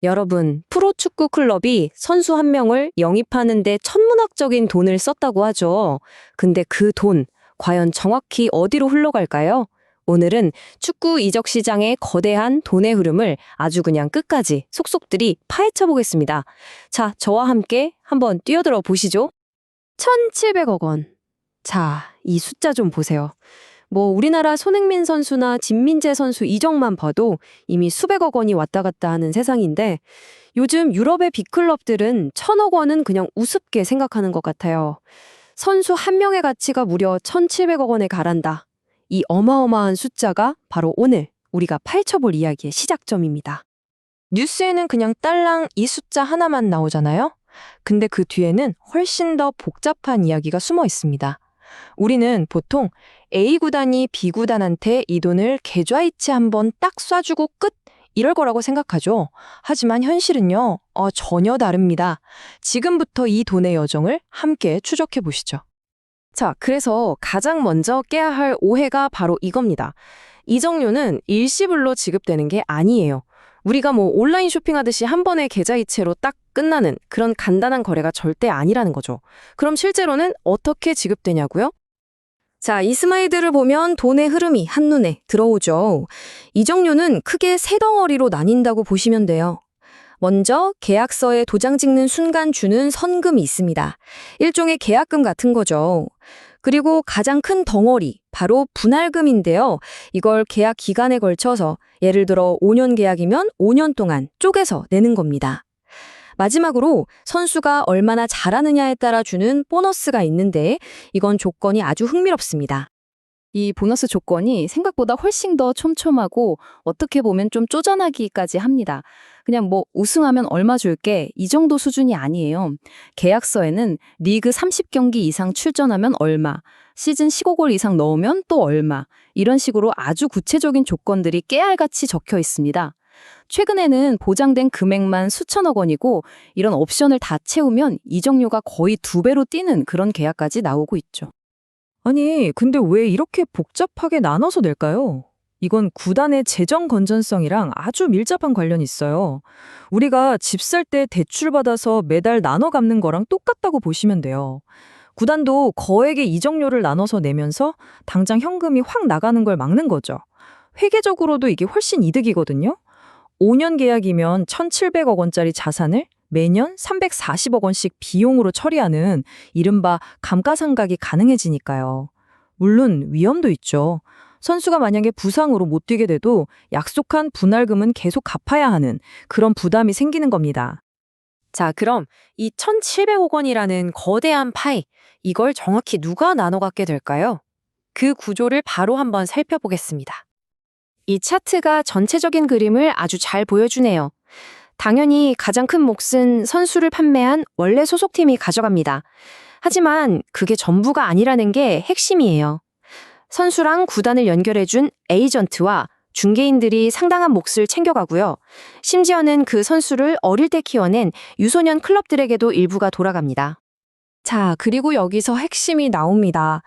여러분, 프로축구 클럽이 선수 한 명을 영입하는데 천문학적인 돈을 썼다고 하죠. 근데 그 돈, 과연 정확히 어디로 흘러갈까요? 오늘은 축구 이적 시장의 거대한 돈의 흐름을 아주 그냥 끝까지 속속들이 파헤쳐 보겠습니다. 자, 저와 함께 한번 뛰어들어 보시죠. 1,700억 원. 자, 이 숫자 좀 보세요. 우리나라 손흥민 선수나 진민재 선수 이적만 봐도 이미 수백억 원이 왔다 갔다 하는 세상인데 요즘 유럽의 빅클럽들은 1,000억 원은 그냥 우습게 생각하는 것 같아요. 선수 한 명의 가치가 무려 1,700억 원에 달한다. 이 어마어마한 숫자가 바로 오늘 우리가 파헤쳐볼 이야기의 시작점입니다. 뉴스에는 그냥 딸랑 이 숫자 하나만 나오잖아요. 근데 그 뒤에는 훨씬 더 복잡한 이야기가 숨어 있습니다. 우리는 보통 A 구단이 B 구단한테 이 돈을 계좌이체 한번 딱 쏴주고 끝! 이럴 거라고 생각하죠. 하지만 현실은요, 전혀 다릅니다. 지금부터 이 돈의 여정을 함께 추적해 보시죠. 자, 그래서 가장 먼저 깨야 할 오해가 바로 이겁니다. 이적료는 일시불로 지급되는 게 아니에요. 우리가 온라인 쇼핑하듯이 한 번에 계좌이체로 딱 끝나는 그런 간단한 거래가 절대 아니라는 거죠. 그럼 실제로는 어떻게 지급되냐고요? 자, 이 슬라이드를 보면 돈의 흐름이 한눈에 들어오죠. 이적료는 크게 세 덩어리로 나뉜다고 보시면 돼요. 먼저 계약서에 도장 찍는 순간 주는 선금이 있습니다. 일종의 계약금 같은 거죠. 그리고 가장 큰 덩어리, 바로 분할금인데요. 이걸 계약 기간에 걸쳐서 예를 들어 5년 계약이면 5년 동안 쪼개서 내는 겁니다. 마지막으로 선수가 얼마나 잘하느냐에 따라 주는 보너스가 있는데 이건 조건이 아주 흥미롭습니다. 이 보너스 조건이 생각보다 훨씬 더 촘촘하고 어떻게 보면 좀 쪼잔하기까지 합니다. 그냥 우승하면 얼마 줄게 이 정도 수준이 아니에요. 계약서에는 리그 30경기 이상 출전하면 얼마, 시즌 15골 이상 넣으면 또 얼마, 이런 식으로 아주 구체적인 조건들이 깨알같이 적혀 있습니다. 최근에는 보장된 금액만 수천억 원이고 이런 옵션을 다 채우면 이적료가 거의 2배로 뛰는 그런 계약까지 나오고 있죠. 아니, 근데 왜 이렇게 복잡하게 나눠서 낼까요? 이건 구단의 재정 건전성이랑 아주 밀접한 관련이 있어요. 우리가 집 살 때 대출 받아서 매달 나눠 갚는 거랑 똑같다고 보시면 돼요. 구단도 거액의 이적료를 나눠서 내면서 당장 현금이 확 나가는 걸 막는 거죠. 회계적으로도 이게 훨씬 이득이거든요. 5년 계약이면 1,700억 원짜리 자산을 매년 340억 원씩 비용으로 처리하는 이른바 감가상각이 가능해지니까요. 물론 위험도 있죠. 선수가 만약에 부상으로 못 뛰게 돼도 약속한 분할금은 계속 갚아야 하는 그런 부담이 생기는 겁니다. 자, 그럼 이 1,700억 원이라는 거대한 파이, 이걸 정확히 누가 나눠 갖게 될까요? 그 구조를 바로 한번 살펴보겠습니다. 이 차트가 전체적인 그림을 아주 잘 보여주네요. 당연히 가장 큰 몫은 선수를 판매한 원래 소속팀이 가져갑니다. 하지만 그게 전부가 아니라는 게 핵심이에요. 선수랑 구단을 연결해준 에이전트와 중개인들이 상당한 몫을 챙겨가고요. 심지어는 그 선수를 어릴 때 키워낸 유소년 클럽들에게도 일부가 돌아갑니다. 자, 그리고 여기서 핵심이 나옵니다.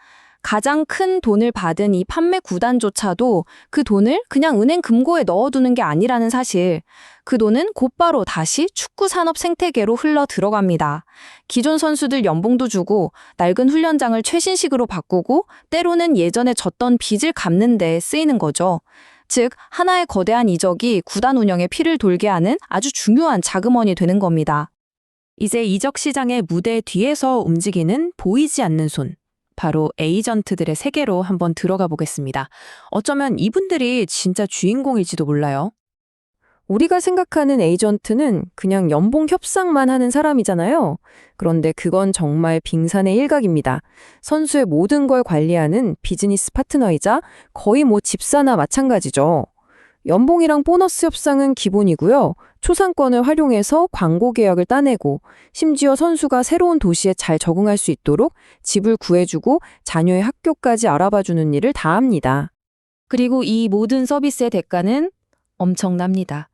가장 큰 돈을 받은 이 판매 구단조차도 그 돈을 그냥 은행 금고에 넣어두는 게 아니라는 사실. 그 돈은 곧바로 다시 축구 산업 생태계로 흘러 들어갑니다. 기존 선수들 연봉도 주고 낡은 훈련장을 최신식으로 바꾸고 때로는 예전에 졌던 빚을 갚는 데 쓰이는 거죠. 즉, 하나의 거대한 이적이 구단 운영에 피를 돌게 하는 아주 중요한 자금원이 되는 겁니다. 이제 이적 시장의 무대 뒤에서 움직이는 보이지 않는 손. 바로 에이전트들의 세계로 한번 들어가 보겠습니다. 어쩌면 이분들이 진짜 주인공일지도 몰라요. 우리가 생각하는 에이전트는 그냥 연봉 협상만 하는 사람이잖아요. 그런데 그건 정말 빙산의 일각입니다. 선수의 모든 걸 관리하는 비즈니스 파트너이자 거의 집사나 마찬가지죠. 연봉이랑 보너스 협상은 기본이고요. 초상권을 활용해서 광고 계약을 따내고 심지어 선수가 새로운 도시에 잘 적응할 수 있도록 집을 구해주고 자녀의 학교까지 알아봐주는 일을 다 합니다. 그리고 이 모든 서비스의 대가는 엄청납니다.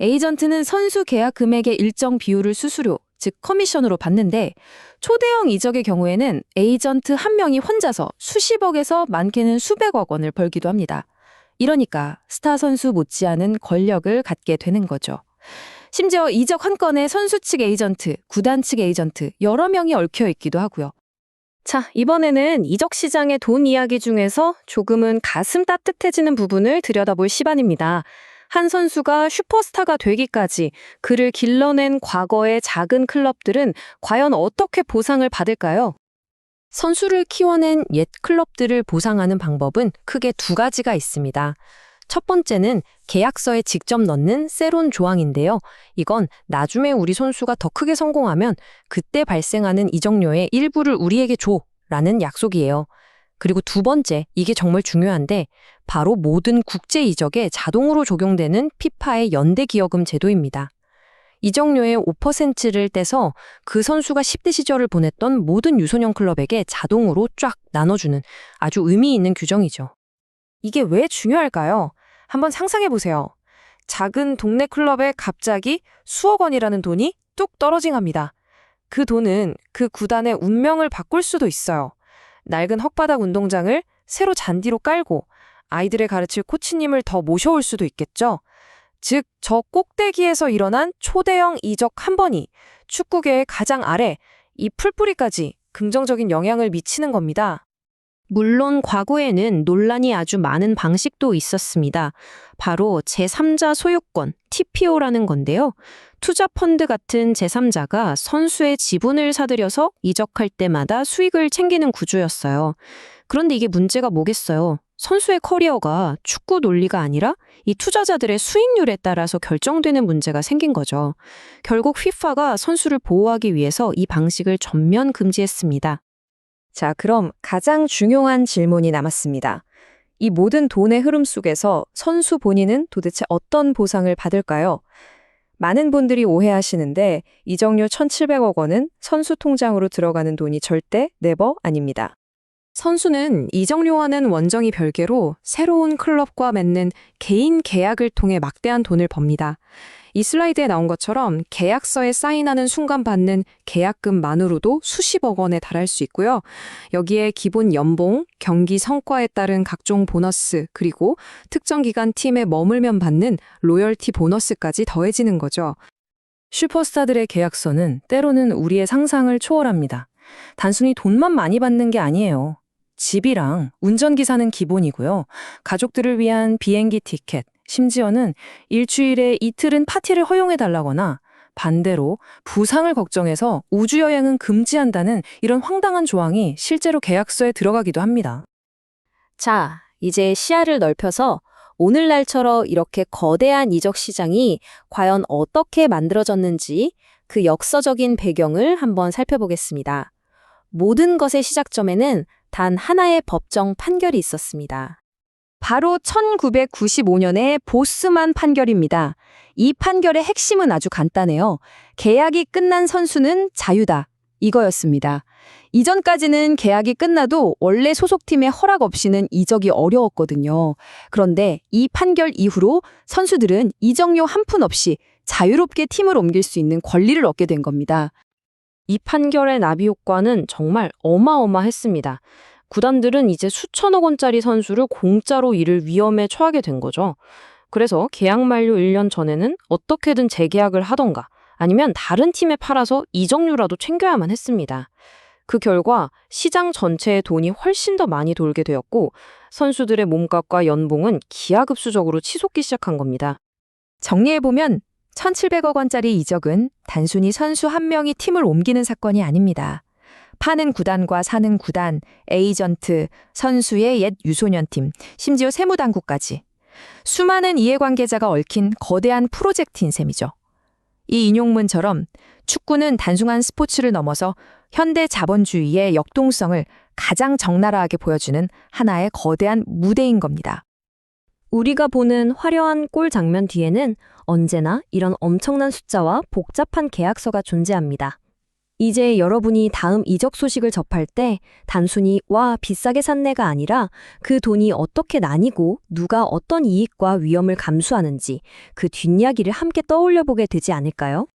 에이전트는 선수 계약 금액의 일정 비율을 수수료, 즉 커미션으로 받는데 초대형 이적의 경우에는 에이전트 한 명이 혼자서 수십억에서 많게는 수백억 원을 벌기도 합니다. 이러니까 스타 선수 못지않은 권력을 갖게 되는 거죠. 심지어 이적 한 건에 선수 측 에이전트, 구단 측 에이전트 여러 명이 얽혀 있기도 하고요. 자, 이번에는 이적 시장의 돈 이야기 중에서 조금은 가슴 따뜻해지는 부분을 들여다볼 시간입니다. 한 선수가 슈퍼스타가 되기까지 그를 길러낸 과거의 작은 클럽들은 과연 어떻게 보상을 받을까요? 선수를 키워낸 옛 클럽들을 보상하는 방법은 크게 두 가지가 있습니다. 첫 번째는 계약서에 직접 넣는 세론 조항인데요. 이건 나중에 우리 선수가 더 크게 성공하면 그때 발생하는 이적료의 일부를 우리에게 줘라는 약속이에요. 그리고 두 번째, 이게 정말 중요한데 바로 모든 국제 이적에 자동으로 적용되는 피파의 연대 기여금 제도입니다. 이적료의 5%를 떼서 그 선수가 10대 시절을 보냈던 모든 유소년 클럽에게 자동으로 쫙 나눠주는 아주 의미 있는 규정이죠. 이게 왜 중요할까요? 한번 상상해 보세요. 작은 동네 클럽에 갑자기 수억 원이라는 돈이 뚝 떨어징합니다. 그 돈은 그 구단의 운명을 바꿀 수도 있어요. 낡은 흙바닥 운동장을 새로 잔디로 깔고 아이들을 가르칠 코치님을 더 모셔올 수도 있겠죠. 즉, 저 꼭대기에서 일어난 초대형 이적 한 번이 축구계의 가장 아래, 이 풀뿌리까지 긍정적인 영향을 미치는 겁니다. 물론 과거에는 논란이 아주 많은 방식도 있었습니다. 바로 제3자 소유권, TPO라는 건데요. 투자 펀드 같은 제3자가 선수의 지분을 사들여서 이적할 때마다 수익을 챙기는 구조였어요. 그런데 이게 문제가 뭐겠어요? 선수의 커리어가 축구 논리가 아니라 이 투자자들의 수익률에 따라서 결정되는 문제가 생긴 거죠. 결국 FIFA가 선수를 보호하기 위해서 이 방식을 전면 금지했습니다. 자, 그럼 가장 중요한 질문이 남았습니다. 이 모든 돈의 흐름 속에서 선수 본인은 도대체 어떤 보상을 받을까요? 많은 분들이 오해하시는데 이적료 1,700억 원은 선수 통장으로 들어가는 돈이 절대 네버 아닙니다. 선수는 이적료와는 원정이 별개로 새로운 클럽과 맺는 개인 계약을 통해 막대한 돈을 법니다. 이 슬라이드에 나온 것처럼 계약서에 사인하는 순간 받는 계약금만으로도 수십억 원에 달할 수 있고요. 여기에 기본 연봉, 경기 성과에 따른 각종 보너스, 그리고 특정 기간 팀에 머물면 받는 로열티 보너스까지 더해지는 거죠. 슈퍼스타들의 계약서는 때로는 우리의 상상을 초월합니다. 단순히 돈만 많이 받는 게 아니에요. 집이랑 운전기사는 기본이고요. 가족들을 위한 비행기 티켓, 심지어는 일주일에 이틀은 파티를 허용해달라거나 반대로 부상을 걱정해서 우주여행은 금지한다는 이런 황당한 조항이 실제로 계약서에 들어가기도 합니다. 자, 이제 시야를 넓혀서 오늘날처럼 이렇게 거대한 이적 시장이 과연 어떻게 만들어졌는지 그 역사적인 배경을 한번 살펴보겠습니다. 모든 것의 시작점에는 단 하나의 법정 판결이 있었습니다. 바로 1995년의 보스만 판결입니다. 이 판결의 핵심은 아주 간단해요. 계약이 끝난 선수는 자유다. 이거였습니다. 이전까지는 계약이 끝나도 원래 소속팀의 허락 없이는 이적이 어려웠거든요. 그런데 이 판결 이후로 선수들은 이적료 한 푼 없이 자유롭게 팀을 옮길 수 있는 권리를 얻게 된 겁니다. 이 판결의 나비 효과는 정말 어마어마했습니다. 구단들은 이제 수천억 원짜리 선수를 공짜로 잃을 위험에 처하게 된 거죠. 그래서 계약 만료 1년 전에는 어떻게든 재계약을 하던가 아니면 다른 팀에 팔아서 이적료라도 챙겨야만 했습니다. 그 결과 시장 전체의 돈이 훨씬 더 많이 돌게 되었고 선수들의 몸값과 연봉은 기하급수적으로 치솟기 시작한 겁니다. 정리해보면 1,700억 원짜리 이적은 단순히 선수 한 명이 팀을 옮기는 사건이 아닙니다. 파는 구단과 사는 구단, 에이전트, 선수의 옛 유소년팀, 심지어 세무당국까지 수많은 이해관계자가 얽힌 거대한 프로젝트인 셈이죠. 이 인용문처럼 축구는 단순한 스포츠를 넘어서 현대 자본주의의 역동성을 가장 적나라하게 보여주는 하나의 거대한 무대인 겁니다. 우리가 보는 화려한 골 장면 뒤에는 언제나 이런 엄청난 숫자와 복잡한 계약서가 존재합니다. 이제 여러분이 다음 이적 소식을 접할 때 단순히 와, 비싸게 샀네가 아니라 그 돈이 어떻게 나뉘고 누가 어떤 이익과 위험을 감수하는지 그 뒷이야기를 함께 떠올려 보게 되지 않을까요?